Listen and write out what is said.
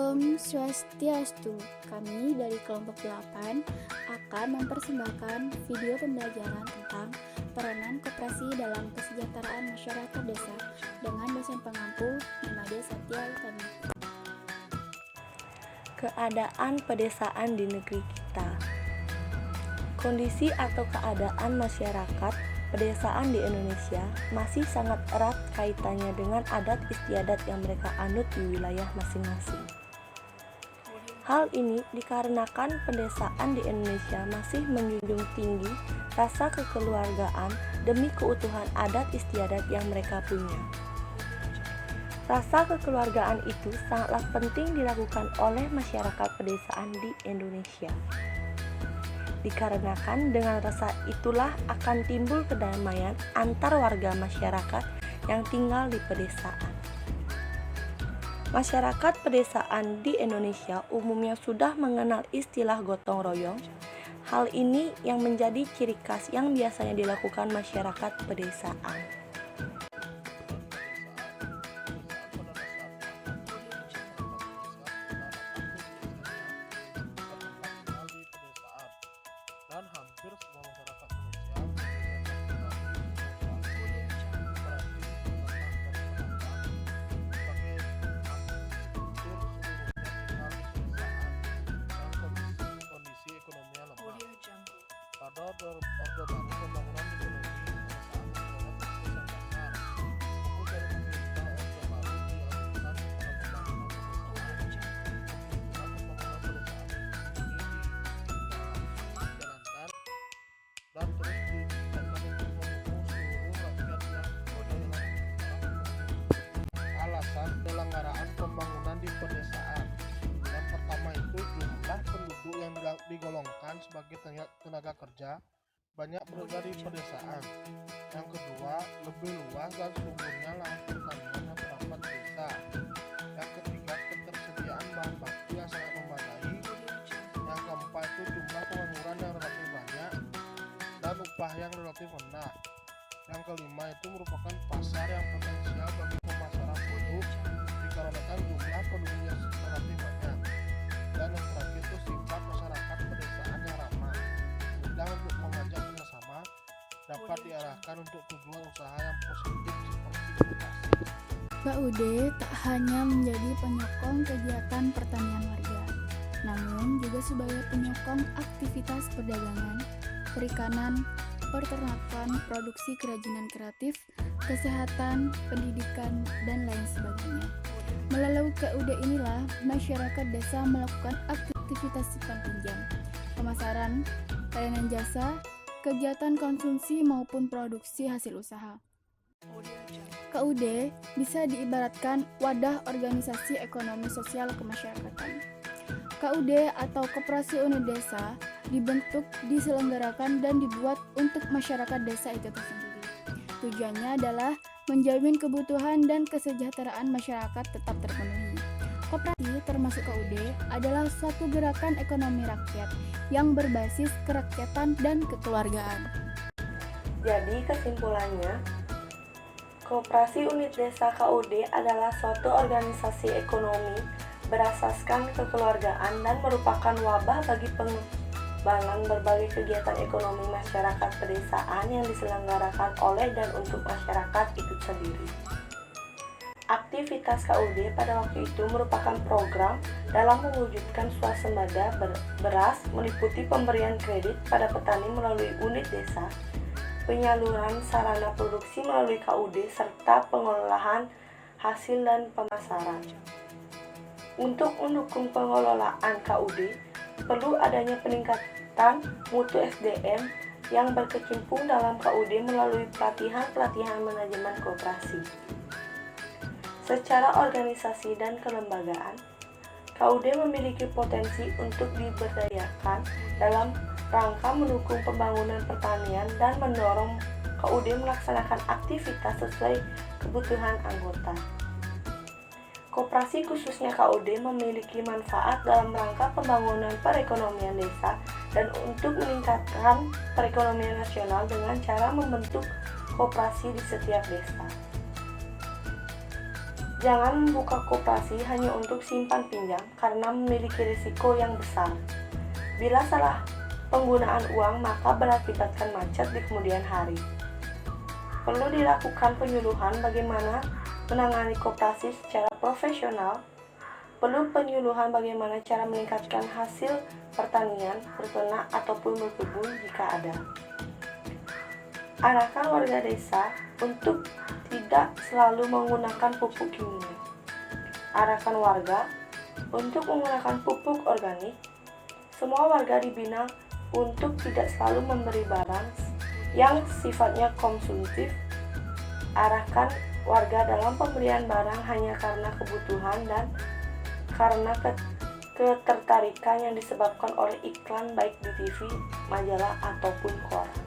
Om Swastiastu, kami dari kelompok 8 akan mempersembahkan video pembelajaran tentang peranan koperasi dalam kesejahteraan masyarakat desa dengan dosen pengampu Nimade Satya Utami. Keadaan pedesaan di negeri kita. Kondisi atau keadaan masyarakat pedesaan di Indonesia masih sangat erat kaitannya dengan adat istiadat yang mereka anut di wilayah masing-masing. Hal ini dikarenakan pedesaan di Indonesia masih menjunjung tinggi rasa kekeluargaan demi keutuhan adat istiadat yang mereka punya. Rasa kekeluargaan itu sangatlah penting dilakukan oleh masyarakat pedesaan di Indonesia. Dikarenakan dengan rasa itulah akan timbul kedamaian antar warga masyarakat yang tinggal di pedesaan. Masyarakat pedesaan di Indonesia umumnya sudah mengenal istilah gotong royong. Hal ini yang menjadi ciri khas yang biasanya dilakukan masyarakat pedesaan. Dan hampir semua masyarakat Indonesia kondisi ekonomi yang lemah. Pada Orde Baru pembangunan ekonomi pedesaan memperoleh fokus yang besar. Fokus dari pemerintah Orde Baru dialihkan kepada pembangunan pedesaan. Pembangunan pedesaan ini dijalankan dan terus ditingkatkan untuk mendukung seluruh rakyat yang berada dalam alasan penyelenggaraan pembangunan di pedesaan. Yang pertama itu jumlah penduduk yang digolongkan sebagai tenaga kerja banyak berada di pedesaan. Yang kedua, lebih luas dan sumbernya lahan pertanian yang terdapat di desa. Yang ketiga, ketersediaan bahan baku yang sangat memadai. Yang keempat itu jumlah pengangguran yang relatif banyak dan upah yang relatif rendah. Yang kelima itu merupakan pasar yang potensial bagi pemasaran produk dikarenakan jumlah penduduknya relatif banyak. Dan yang terakhir itu sifat masyarakat pedesaan yang ramah, mudah untuk mengajak kerjasama, dapat diarahkan untuk tujuan usaha yang positif seperti edukasi. KUD tak hanya menjadi penyokong kegiatan pertanian warga, namun juga sebagai penyokong aktivitas perdagangan, perikanan, peternakan, produksi kerajinan kreatif, kesehatan, pendidikan, dan lain sebagainya. Melalui KUD inilah masyarakat desa melakukan aktivitas simpan pinjam, pemasaran, layanan jasa, kegiatan konsumsi maupun produksi hasil usaha. KUD bisa diibaratkan wadah organisasi ekonomi sosial kemasyarakatan. KUD atau Koperasi Unit Desa dibentuk, diselenggarakan, dan dibuat untuk masyarakat desa itu tersendiri. Tujuannya adalah menjamin kebutuhan dan kesejahteraan masyarakat tetap terpenuhi. Koperasi termasuk KUD adalah suatu gerakan ekonomi rakyat yang berbasis kerakyatan dan kekeluargaan. Jadi kesimpulannya, Koperasi Unit Desa KUD adalah suatu organisasi ekonomi berasaskan kekeluargaan dan merupakan wabah bagi pengembangan berbagai kegiatan ekonomi masyarakat pedesaan yang diselenggarakan oleh dan untuk masyarakat itu sendiri. Aktivitas KUD pada waktu itu merupakan program dalam mewujudkan swasembada beras meliputi pemberian kredit pada petani melalui unit desa, penyaluran sarana produksi melalui KUD, serta pengolahan hasil dan pemasaran. Untuk mendukung pengelolaan KUD, perlu adanya peningkatan mutu SDM yang berkecimpung dalam KUD melalui pelatihan-pelatihan manajemen koperasi. Secara organisasi dan kelembagaan, KUD memiliki potensi untuk diberdayakan dalam rangka mendukung pembangunan pertanian dan mendorong KUD melaksanakan aktivitas sesuai kebutuhan anggota. Koperasi khususnya KUD memiliki manfaat dalam rangka pembangunan perekonomian desa dan untuk meningkatkan perekonomian nasional dengan cara membentuk koperasi di setiap desa. Jangan membuka koperasi hanya untuk simpan pinjam karena memiliki risiko yang besar. Bila salah penggunaan uang maka berakibatkan macet di kemudian hari. Perlu dilakukan penyuluhan bagaimana menangani koperasi secara profesional. Perlu penyuluhan bagaimana cara meningkatkan hasil pertanian, berternak, ataupun berkebun jika ada. Arahkan warga desa untuk tidak selalu menggunakan pupuk kimia. Arahkan warga untuk menggunakan pupuk organik. Semua warga dibina untuk tidak selalu memberi barang yang sifatnya konsumtif. Arahkan warga dalam pemberian barang hanya karena kebutuhan dan karena ketertarikan yang disebabkan oleh iklan baik di TV, majalah, ataupun koran.